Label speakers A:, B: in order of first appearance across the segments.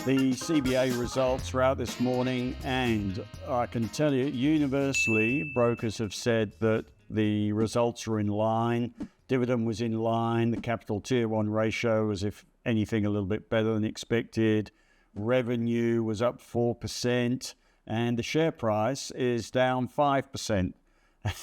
A: The CBA results were out this morning, and I can tell you, universally, brokers have said that the results are in line, dividend was in line, the capital tier 1 ratio was, if anything, a little bit better than expected, revenue was up 4%, and the share price is down 5%.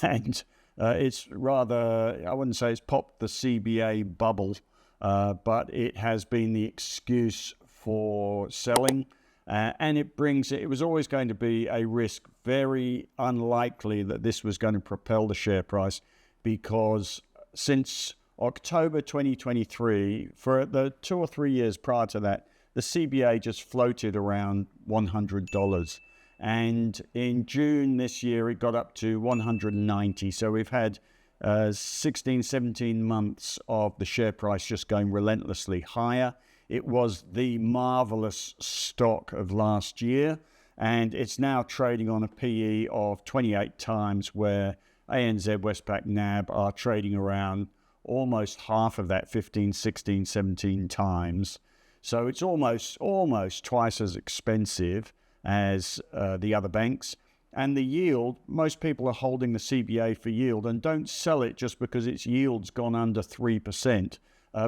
A: And it's rather, I wouldn't say it's popped the CBA bubble, but it has been the excuse for selling, and it was always going to be a risk, very unlikely that this was going to propel the share price, because since October 2023, for the 2 or 3 years prior to that, the CBA just floated around $100. And in June this year, it got up to 190. So we've had 16, 17 months of the share price just going relentlessly higher. It was the marvelous stock of last year, and it's now trading on a PE of 28 times, where ANZ, Westpac, NAB are trading around almost half of that, 15, 16, 17 times. So it's almost twice as expensive as the other banks. And the yield, most people are holding the CBA for yield and don't sell it just because its yield's gone under 3%.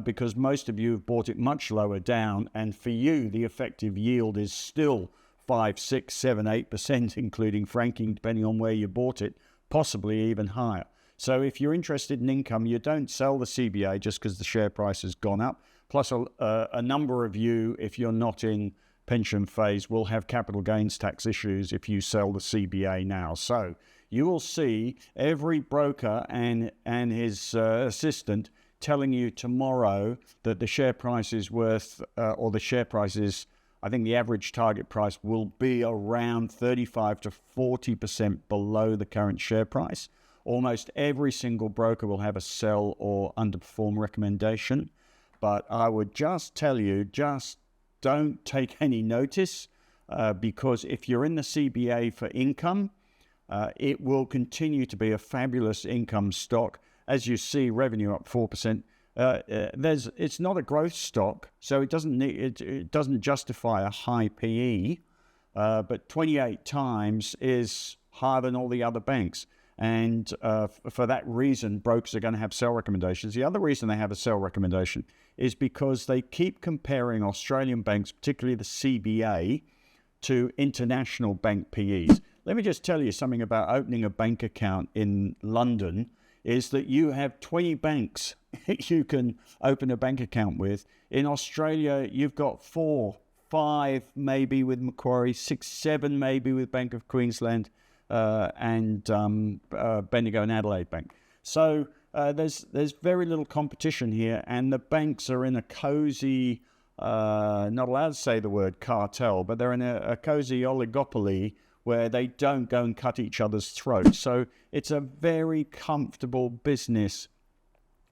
A: Because most of you have bought it much lower down, and for you the effective yield is still 5, 6, 7, 8%, including franking, depending on where you bought it, possibly even higher. So if you're interested in income, you don't sell the CBA just because the share price has gone up. Plus a number of you, if you're not in pension phase, will have capital gains tax issues if you sell the CBA now. So you will see every broker and his assistant telling you tomorrow that the share price is worth, or the share price is, I think the average target price will be around 35 to 40% below the current share price. Almost every single broker will have a sell or underperform recommendation. But I would just tell you, just don't take any notice, because if you're in the CBA for income, it will continue to be a fabulous income stock. As you see, revenue up 4%. It's not a growth stock, so it doesn't justify a high PE. But 28 times is higher than all the other banks, and for that reason, brokers are going to have sell recommendations. The other reason they have a sell recommendation is because they keep comparing Australian banks, particularly the CBA, to international bank PEs. Let me just tell you something about opening a bank account in London. Is that you have 20 banks you can open a bank account with. In Australia, you've got 4, 5 maybe with Macquarie, 6, 7 maybe with Bank of Queensland, and Bendigo and Adelaide Bank. So there's very little competition here, and the banks are in a cozy, not allowed to say the word cartel, but they're in a cozy oligopoly where they don't go and cut each other's throats. So it's a very comfortable business,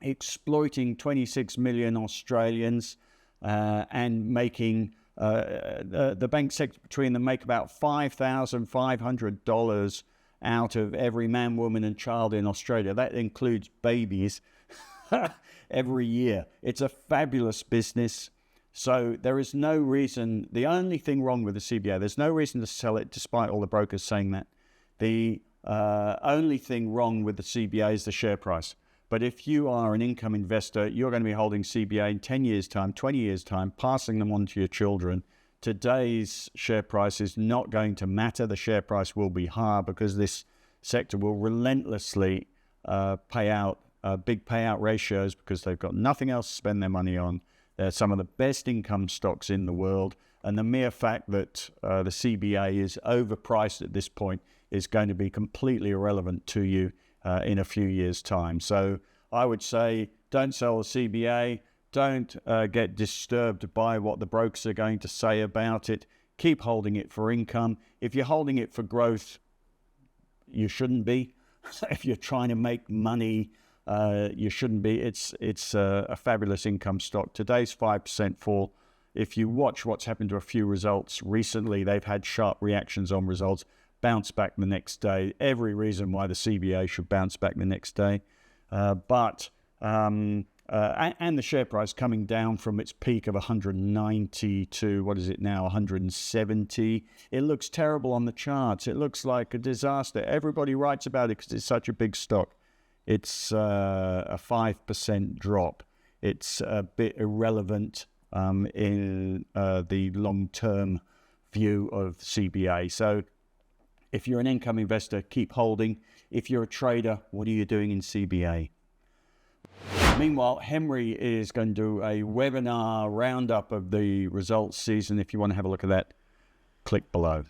A: exploiting 26 million Australians and making the bank sector between them make about $5,500 out of every man, woman and child in Australia. That includes babies every year. It's a fabulous business. So there is no reason, the only thing wrong with the CBA, there's no reason to sell it despite all the brokers saying that. The only thing wrong with the CBA is the share price. But if you are an income investor, you're going to be holding CBA in 10 years' time, 20 years' time, passing them on to your children. Today's share price is not going to matter. The share price will be higher because this sector will relentlessly pay out big payout ratios because they've got nothing else to spend their money on. They're some of the best income stocks in the world, and the mere fact that the CBA is overpriced at this point is going to be completely irrelevant to you in a few years' time. So I would say don't sell the CBA, don't get disturbed by what the brokers are going to say about it. Keep holding it for income. If you're holding it for growth, you shouldn't be. If you're trying to make money, you shouldn't be. It's a fabulous income stock. Today's 5% fall. If you watch what's happened to a few results recently, they've had sharp reactions on results, bounce back the next day. Every reason why the CBA should bounce back the next day. But and the share price coming down from its peak of 190 to, what is it now, 170. It looks terrible on the charts. It looks like a disaster. Everybody writes about it because it's such a big stock. It's a 5% drop. It's a bit irrelevant in the long-term view of CBA. So if you're an income investor, keep holding. If you're a trader, what are you doing in CBA? Meanwhile, Henry is going to do a webinar roundup of the results season. If you want to have a look at that, click below.